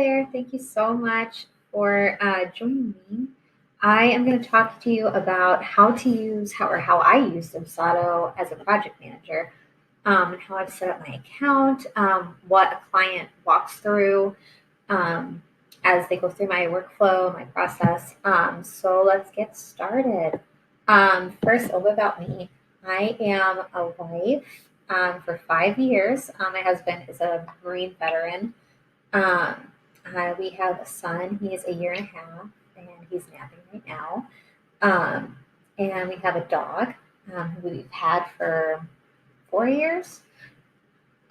there. Thank you so much for joining me. I am going to talk to you about how to use how I use Dubsado as a project manager, and how I've set up my account, what a client walks through um, as they go through my workflow, my process. So let's get started. First, a little about me. I am a wife for 5 years. My husband is a Marine veteran. Um, we have a son. He is a year and a half, and he's napping right now. Um, and we have a dog who we've had for 4 years.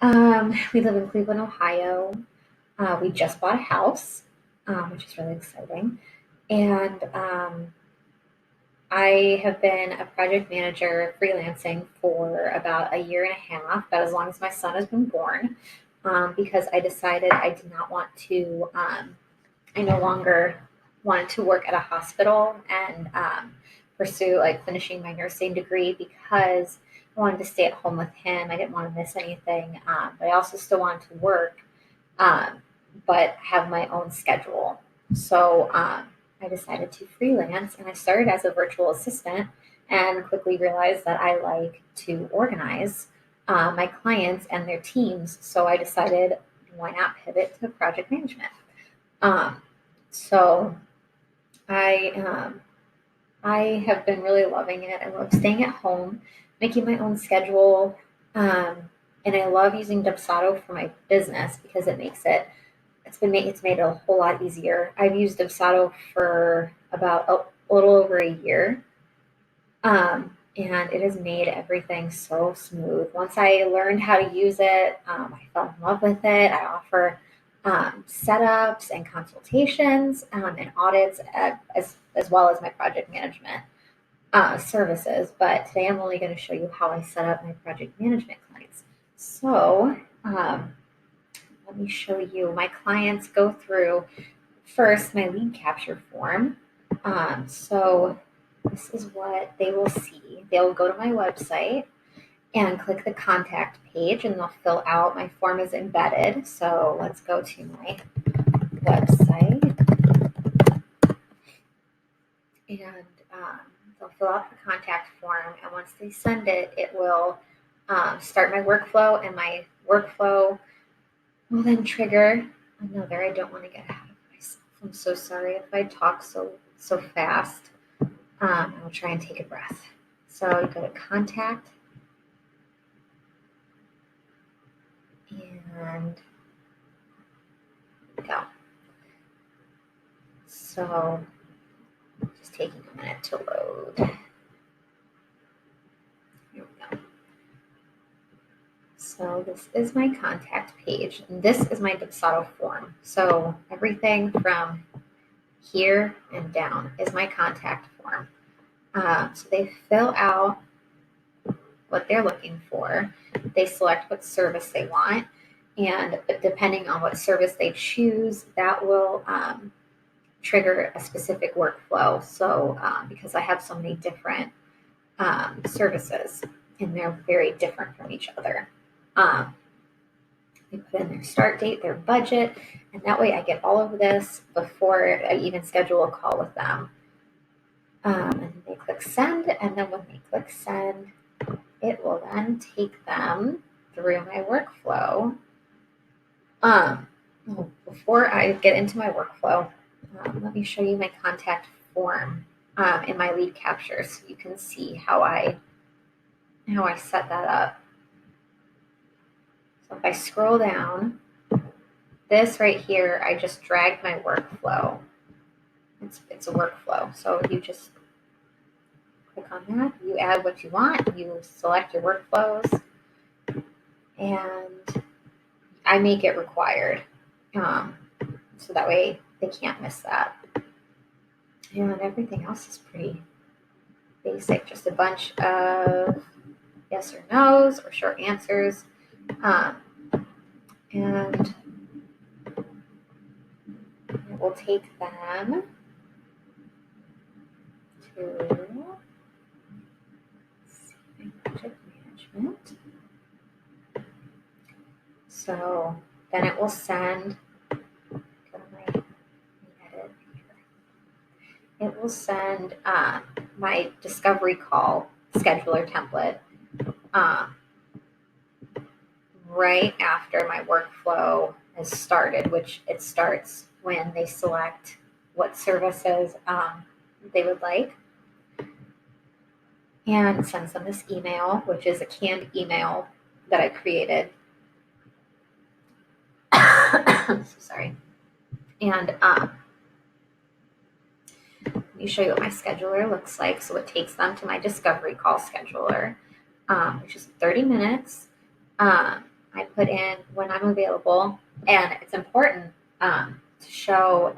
We live in Cleveland, Ohio. We just bought a house, which is really exciting. And I have been a project manager freelancing for about a year and a half, about as long as my son has been born, because I decided I did not want to, I no longer wanted to work at a hospital and pursue like finishing my nursing degree because I wanted to stay at home with him. I didn't want to miss anything, but I also still wanted to work, um, but have my own schedule. So I decided to freelance and I started as a virtual assistant and quickly realized that I like to organize my clients and their teams. So I decided, why not pivot to project management? Um, so I I have been really loving it. I love staying at home, making my own schedule, um, and I love using Dubsado for my business because it's made it a whole lot easier. I've used Dubsado for about a little over a year, and it has made everything so smooth. Once I learned how to use it, I fell in love with it. I offer setups and consultations and audits as well as my project management services. But today I'm only going to show you how I set up my project management clients. So let me show you. My clients go through first my lead capture form. So this is what they will see. They'll go to my website and click the contact page and they'll fill out. My form is embedded. So let's go to my website and they'll fill out the contact form. And once they send it, it will start my workflow, and my workflow will then trigger another. I don't want to get ahead of myself. I'm so sorry if I talk so fast. I'll try and take a breath. So you go to contact and go. So just taking a minute to load. Here we go. So this is my contact page, and this is my Dubsado form. So everything from here and down is my contact form. So they fill out what they're looking for. They select what service they want, and depending on what service they choose, that will trigger a specific workflow. So because I have so many different services, and they're very different from each other. They put in their start date, their budget, and that way I get all of this before I even schedule a call with them. And they click send, and then when they click send, it will then take them through my workflow. Before I get into my workflow, let me show you my contact form in my lead capture so you can see how I set that up. So if I scroll down, this right here, I just dragged my workflow. It's a workflow. So you just click on that, you add what you want, you select your workflows, and I make it required. So that way they can't miss that. And everything else is pretty basic, just a bunch of yes or no's or short answers. And it will take them to project management. So then it will send it will send my discovery call scheduler template um, right after my workflow has started, which it starts when they select what services they would like, and sends them this email, which is a canned email that I created. Sorry. And let me show you what my scheduler looks like. So it takes them to my discovery call scheduler, which is 30 minutes. I put in when I'm available, and it's important to show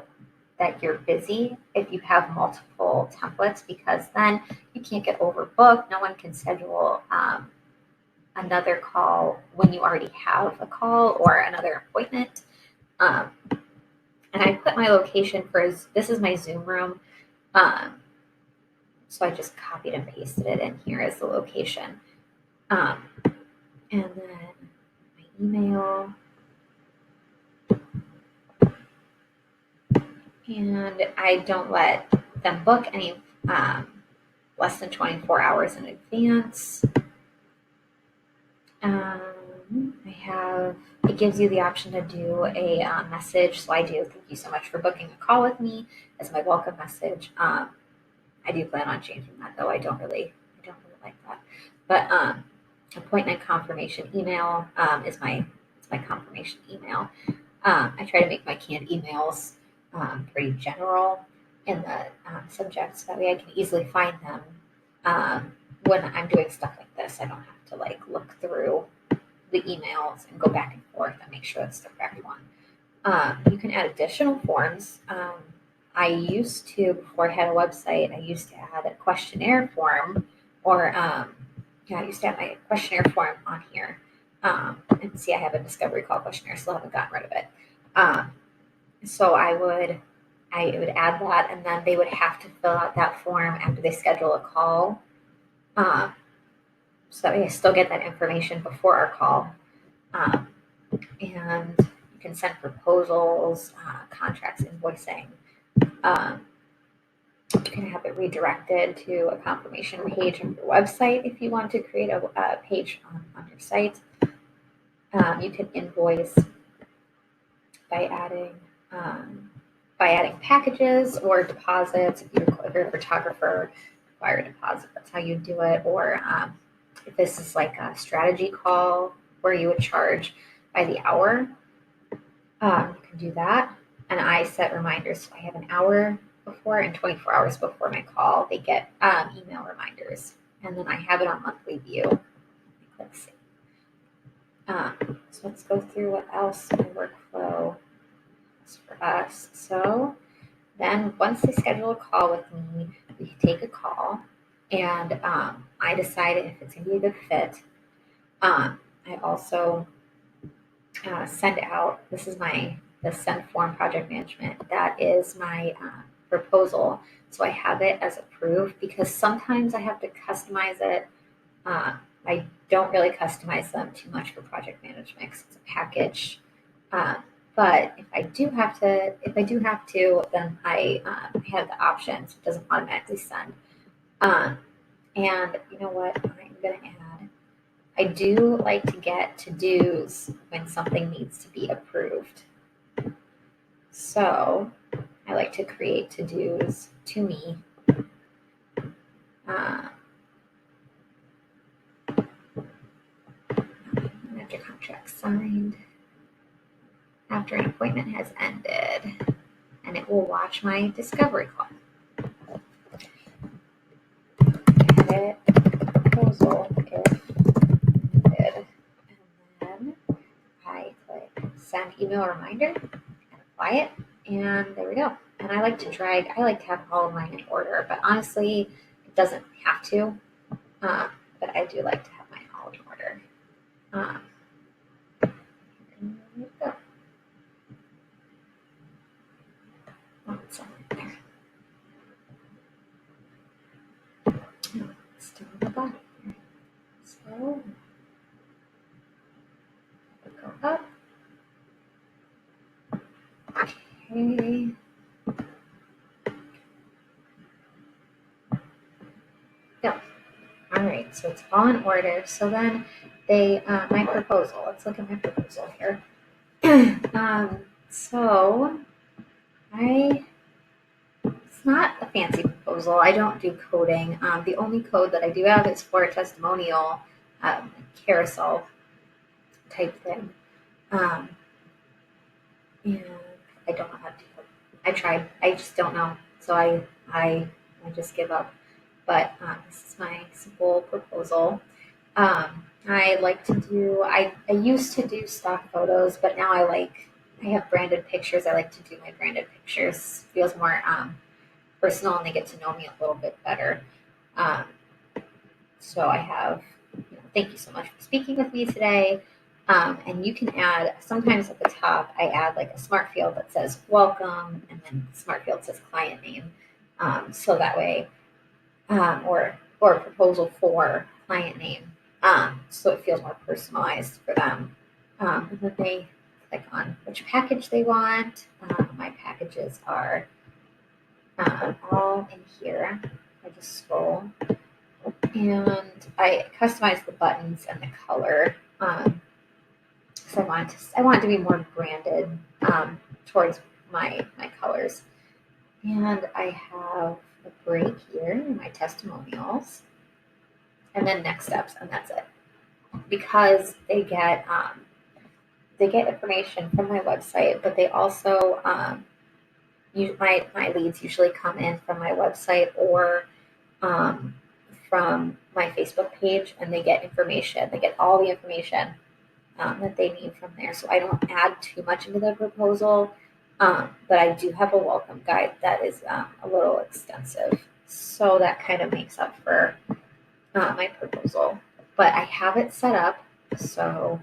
that you're busy if you have multiple templates, because then you can't get overbooked. No one can schedule another call when you already have a call or another appointment. Um, and I put my location for this is my Zoom room. So I just copied and pasted it in here as the location. And then my email. And I don't let them book any less than 24 hours in advance. It gives you the option to do a message. So I do, thank you so much for booking a call with me, as my welcome message. I do plan on changing that, though. I don't really like that. But appointment confirmation email is my confirmation email. I try to make my canned emails pretty general in the subjects. That way I can easily find them when I'm doing stuff like this. I don't have to look through the emails and go back and forth and make sure it's the correct one. You can add additional forms. I used to, before I had a website, I used to add a questionnaire form, or I used to have my questionnaire form on here. And see, I have a discovery call questionnaire, still haven't gotten rid of it. So I would add that, and then they would have to fill out that form after they schedule a call. So that way I still get that information before our call. And you can send proposals, contracts, invoicing. You can have it redirected to a confirmation page on your website if you want to create a page on your site. You can invoice by adding packages or deposits. If you're a photographer, require a deposit. That's how you do it. Or if this is like a strategy call where you would charge by the hour, you can do that. And I set reminders. So I have an hour before and 24 hours before my call. They get email reminders. And then I have it on monthly view. Click save. So let's go through what else my workflow is for us. So then once they schedule a call with me, we can take a call, and I decide if it's going to be a good fit. I also send out, this is the send form project management. That is my proposal. So I have it as approved, because sometimes I have to customize it. I don't really customize them too much for project management because it's a package. But if I do have to, then I have the option, so it doesn't automatically send. And you know what? I'm going to add. I do like to get to-dos when something needs to be approved. So I like to create to-dos to me. After contract signed, after an appointment has ended, and it will watch my discovery call. Edit proposal if needed. And then I click send email reminder and apply it, and there we go. And I like to have all of mine in order, but honestly, it doesn't have to. But I do like to have mine all in order. There we go. There. Still in the body here. So go up. Okay. all in order. So then my proposal, let's look at my proposal here. So it's not a fancy proposal. I don't do coding. The only code that I do have is for a testimonial carousel type thing. And I don't know how to do it. I tried. I just don't know. So I just give up. But this is my simple proposal. I like to do. I used to do stock photos, but now I have branded pictures. I like to do my branded pictures. Feels more personal, and they get to know me a little bit better. So I have. Thank you so much for speaking with me today. And you can add, sometimes at the top, I add like a smart field that says welcome, and then smart field says client name. So that way, or proposal for client name. So it feels more personalized for them. And then they click on which package they want. My packages are all in here. I just scroll. And I customize the buttons and the color. So I want it to be more branded towards my colors. And I have a break here in my testimonials, and then next steps, and that's it. Because they get information from my website, but they also my leads usually come in from my website or from my Facebook page, and they get information. They get all the information that they need from there. So I don't add too much into the proposal, but I do have a welcome guide that is a little extensive. So that kind of makes up for my proposal. But I have it set up so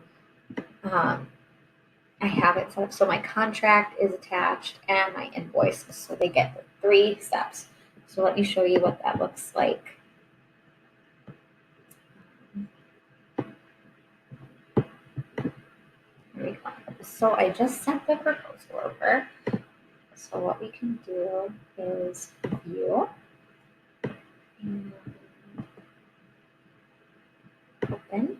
my contract is attached and my invoice. So they get the 3 steps. So let me show you what that looks like. So I just sent the proposal over. So what we can do is view and open.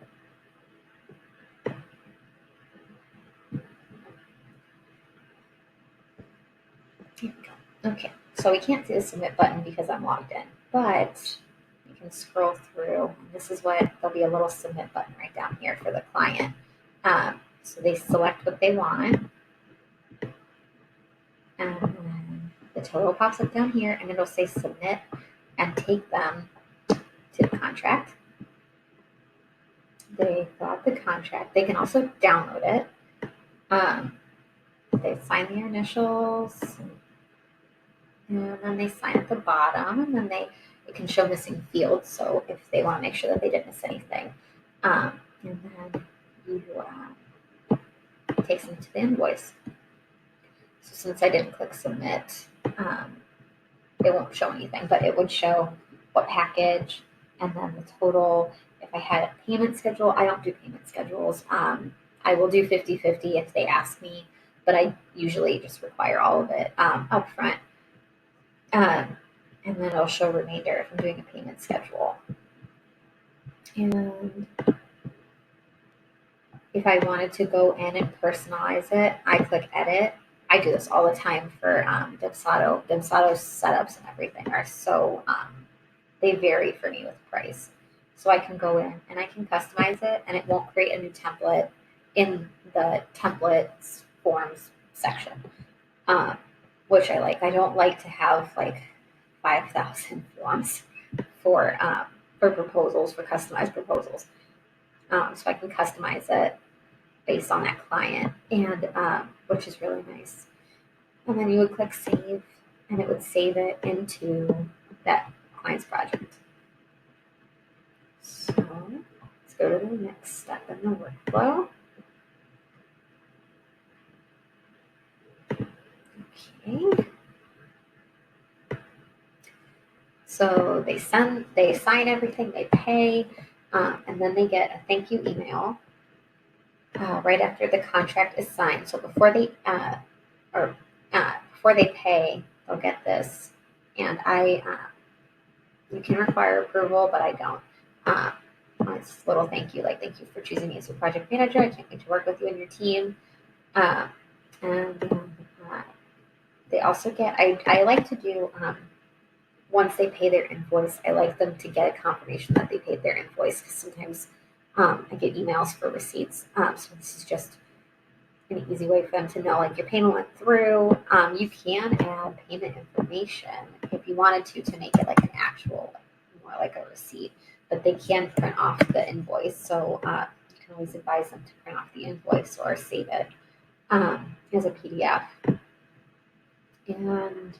Here we go. Okay, so we can't see the submit button because I'm logged in, but you can scroll through. This is what there'll be a little submit button right down here for the client. So they select what they want, and then the total pops up down here, and it'll say submit and take them to the contract. They fill out the contract. They can also download it. They sign their initials, and then they sign at the bottom, and then it can show missing fields. So if they want to make sure that they didn't miss anything, and then it takes them to the invoice. So since I didn't click submit, it won't show anything, but it would show what package and then the total. If I had a payment schedule, I don't do payment schedules. I will do 50-50 if they ask me, but I usually just require all of it up front. And then it'll show remainder if I'm doing a payment schedule. And if I wanted to go in and personalize it, I click edit. I do this all the time for Dubsado. Dubsado's setups and everything are so, they vary for me with price. So I can go in and I can customize it, and it won't create a new template in the templates forms section, which I like. I don't like to have like 5,000 forms for proposals, for customized proposals. So I can customize it based on that client, and which is really nice. And then you would click save, and it would save it into that client's project. So let's go to the next step in the workflow. Okay. So they sign everything, they pay, and then they get a thank you email right after the contract is signed. So before they pay, they'll get this, and you can require approval, but I don't. it's a little thank you, like, thank you for choosing me as your project manager. I can't wait to work with you and your team. Uh, and they also get, I like to do, once they pay their invoice, I like them to get a confirmation that they paid their invoice, because sometimes I get emails for receipts. So this is just an easy way for them to know, like, your payment went through. You can add payment information if you wanted to make it like an actual, more like a receipt, but they can print off the invoice. So you can always advise them to print off the invoice or save it as a PDF. And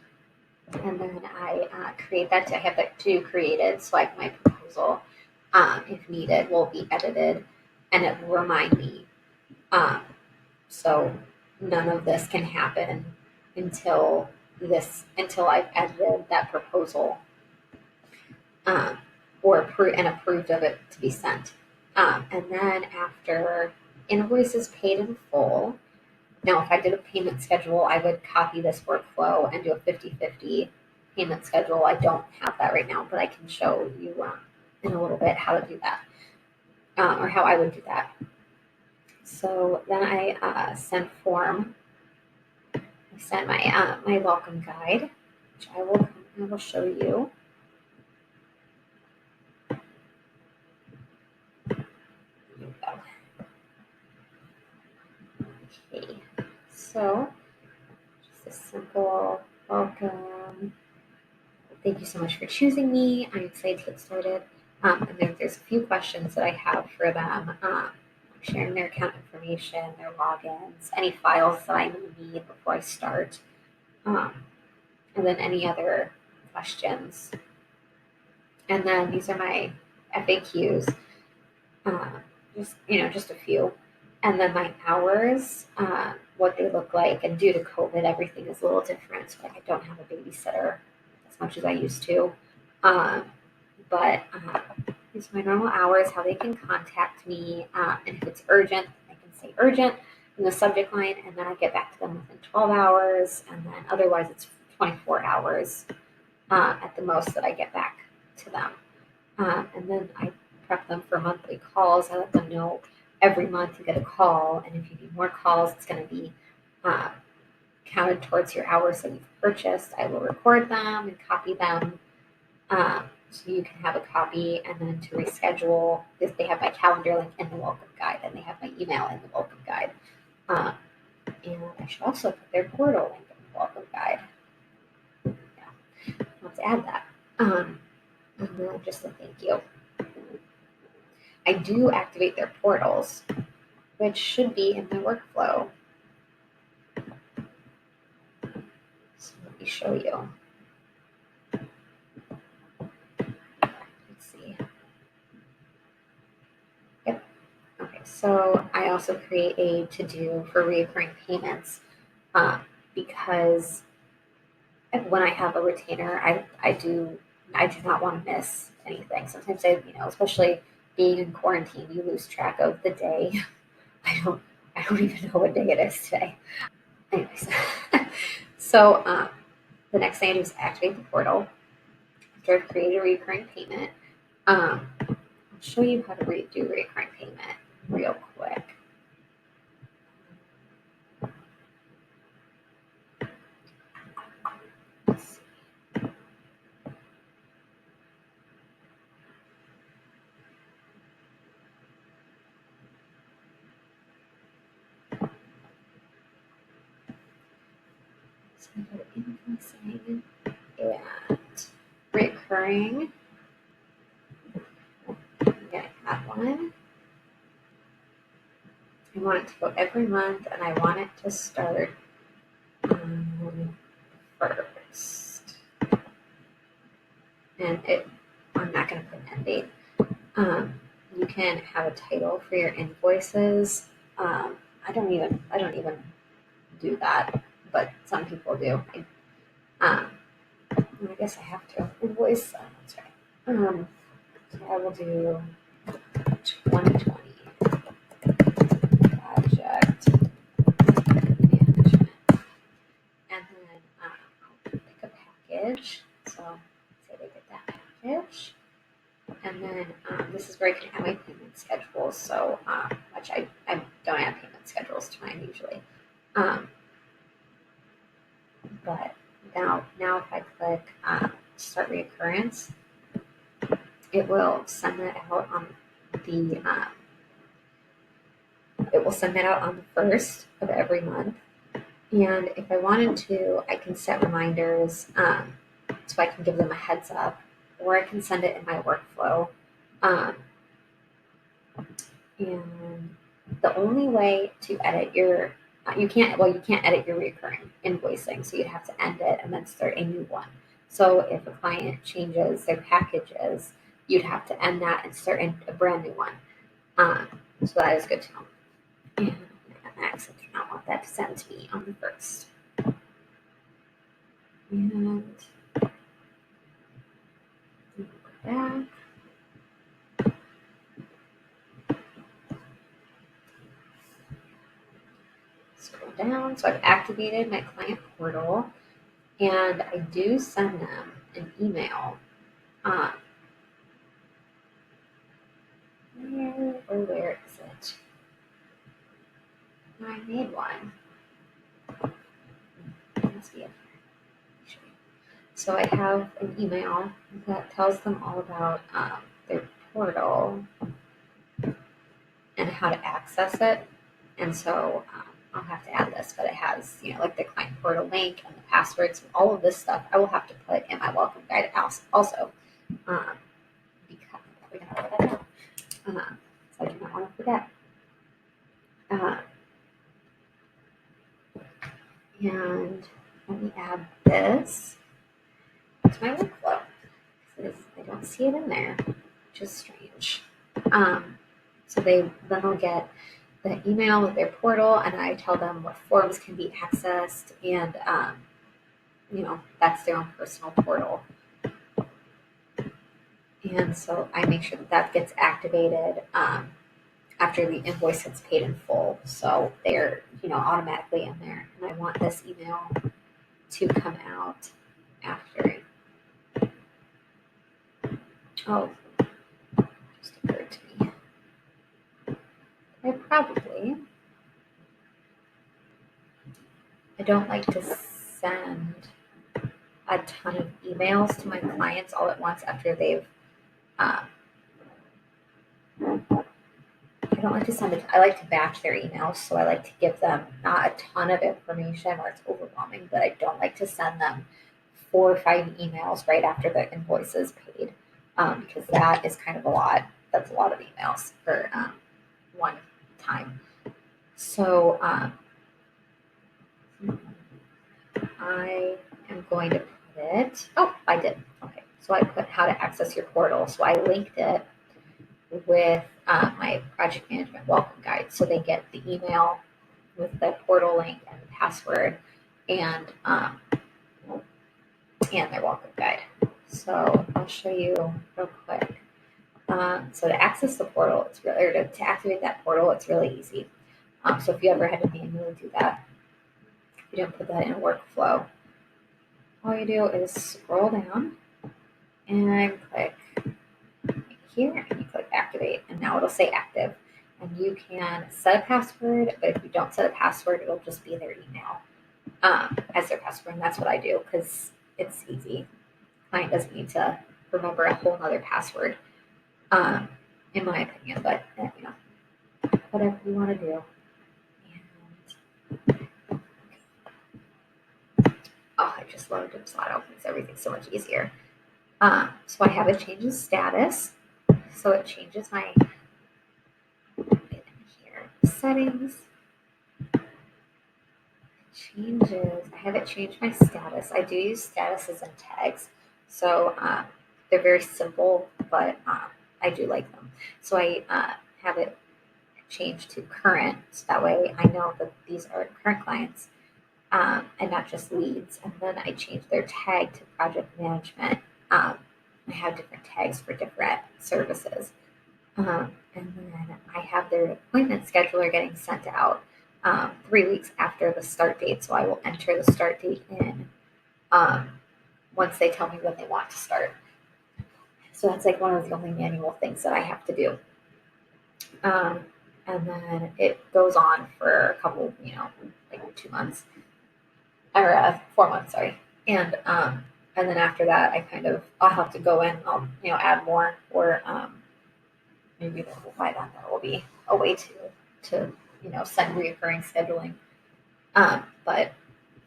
then I create that. I have that too created, so like my proposal, if needed, will be edited, and it will remind me. So none of this can happen until I've edited that proposal, or approved of it to be sent. And then after invoices paid in full. Now, if I did a payment schedule, I would copy this workflow and do a 50-50 payment schedule. I don't have that right now, but I can show you in a little bit how to do that, or how I would do that. So then I send my welcome guide, which I will show you. There you go. Okay, so just a simple welcome. Thank you so much for choosing me. I'm excited to get started. And then there's a few questions that I have for them, sharing their account information, their logins, any files that I need before I start, and then any other questions. And then these are my FAQs, just a few. And then my hours, what they look like. And due to COVID, everything is a little different. So I don't have a babysitter as much as I used to. But these are my normal hours, how they can contact me. And if it's urgent, I can say urgent in the subject line, and then I get back to them within 12 hours. And then otherwise, it's 24 hours at the most that I get back to them. And then I prep them for monthly calls. I let them know every month you get a call, and if you need more calls, it's going to be counted towards your hours that you've purchased. I will record them and copy them, so you can have a copy. And then to reschedule, they have my calendar link in the welcome guide, and they have my email in the welcome guide. And I should also put their portal link in the welcome guide. Yeah, let's add that. And then just a thank you. I do activate their portals, which should be in my workflow. So let me show you. Let's see. Yep. Okay, so I also create a to-do for recurring payments, because when I have a retainer, I do not want to miss anything. Sometimes especially being in quarantine, you lose track of the day. I don't even know what day it is today. Anyways, so the next thing I do is activate the portal. After I've created a recurring payment, I'll show you how to do recurring payment real quick. So I go to invoicing and recurring. I'm going to add one. I want it to go every month, and I want it to start first. And I'm not going to put an end date. You can have a title for your invoices. I don't even do that, but some people do. I guess I have to invoice. That's right. So I will do 2020 project management, and then I'll pick a package. So say they get that package, and And then this is where I can add my payment schedules. So, which I don't add payment schedules to mine usually. But now if I click start reoccurrence, it will send that out on the first of every month. And if I wanted to, I can set reminders so I can give them a heads up, or I can send it in my workflow. And the only way to edit your you can't edit your recurring invoicing, so you'd have to end it and then start a new one. So if a client changes their packages, you'd have to end that and start a brand new one. So that is good to know. And I do not want that to send to me on the first. And go back. Scroll down. So I've activated my client portal, and I do send them an email. Where is it? I made one. It must be it. So I have an email that tells them all about their portal and how to access it. And so I'll have to add this, but it has, like the client portal link and the passwords and all of this stuff I will have to put in my welcome guide also. Because we're going to write that down. So I do not want to forget. And let me add this to my workflow. I don't see it in there, which is strange. So then they'll get the email with their portal, and I tell them what forms can be accessed, and that's their own personal portal. And so I make sure that gets activated after the invoice gets paid in full. So they're automatically in there, and I want this email to come out after. Oh, just occurred to me. I don't like to send a ton of emails to my clients all at once after they've I don't like to send it. I like to batch their emails, so I like to give them not a ton of information or it's overwhelming, but I don't like to send them 4 or 5 emails right after the invoice is paid, because that is kind of a lot. That's a lot of emails for one time. So I am going to put it. Oh, I did. Okay, so I put how to access your portal. So I linked it with my project management welcome guide, so they get the email with the portal link and the password and their welcome guide. So I'll show you real quick. So to access the portal, to activate that portal, it's really easy. So if you ever had to manually do that, you don't put that in a workflow. All you do is scroll down and click here, and you click activate, and now it'll say active. And you can set a password, but if you don't set a password, it'll just be their email as their password, and that's what I do because it's easy. Client doesn't need to remember a whole other password, in my opinion, but whatever you want to do. I just love Dubsado. It makes everything so much easier. So I have it change the status. So it changes my settings. I have it change my status. I do use statuses and tags. So they're very simple, but I do like them. So I have it change to current. So that way I know that these are current clients. And not just leads. And then I change their tag to project management. I have different tags for different services. And then I have their appointment scheduler getting sent out 3 weeks after the start date. So I will enter the start date in once they tell me when they want to start. So that's like one of the only manual things that I have to do. Um, and then it goes on for a couple, like 2 months or 4 months, sorry. And then after that, I'll have to go in, I'll, add more, or maybe by then there will be a way to send reoccurring scheduling. But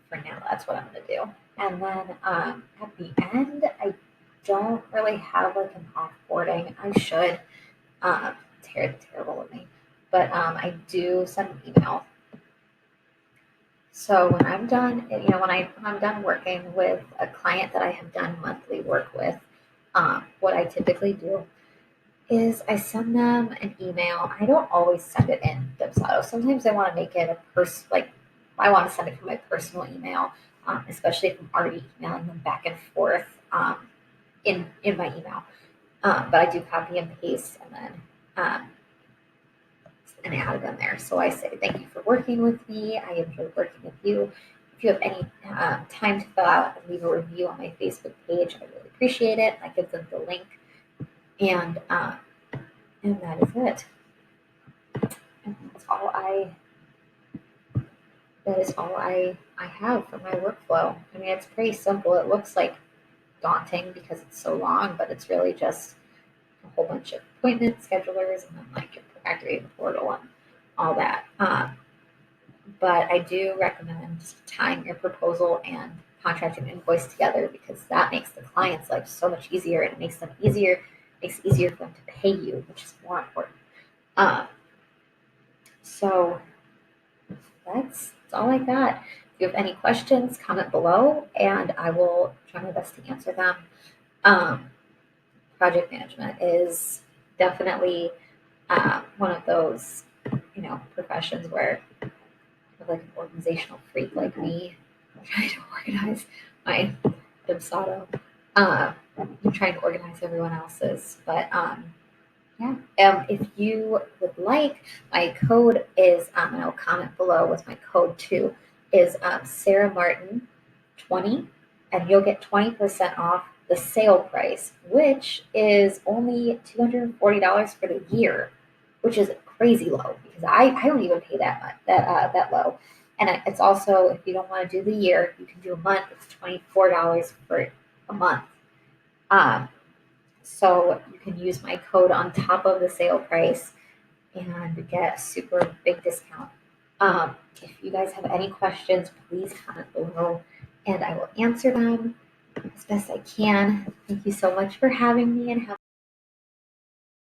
for now, that's what I'm going to do. And then at the end, I don't really have like an offboarding. I should. Terrible of me. But I do send an email. So when I'm done, when I'm done working with a client that I have done monthly work with, what I typically do is I send them an email. I don't always send it in Dubsado. Sometimes I want to make it I want to send it from my personal email, especially if I'm already emailing them back and forth in my email. But I do copy and paste and add them there. So I say thank you for working with me. I enjoyed working with you. If you have any time to fill out and leave a review on my Facebook page, I really appreciate it. I give them the link, and that is it. And that is all I have for my workflow. I mean, it's pretty simple. It looks like daunting because it's so long, but it's really just a whole bunch of appointment schedulers and then like your activating the portal and all that. But I do recommend tying your proposal and contract and invoice together because that makes the client's life so much easier, and it makes it easier for them to pay you, which is more important. So that's all I got. If you have any questions, comment below, and I will try my best to answer them. Project management is definitely one of those, professions where like an organizational freak like me, I'm trying to organize my Dubsado. I'm trying to organize everyone else's, but yeah. If you would like, my code is, and I'll comment below with my code too, is Sarah Martin 20, and you'll get 20% off the sale price, which is only $240 for the year, which is crazy low because I don't even pay that much, that low. And it's also, if you don't want to do the year, you can do a month. It's $24 for a month. So you can use my code on top of the sale price and get a super big discount. If you guys have any questions, please comment below and I will answer them as best I can. Thank you so much for having me and have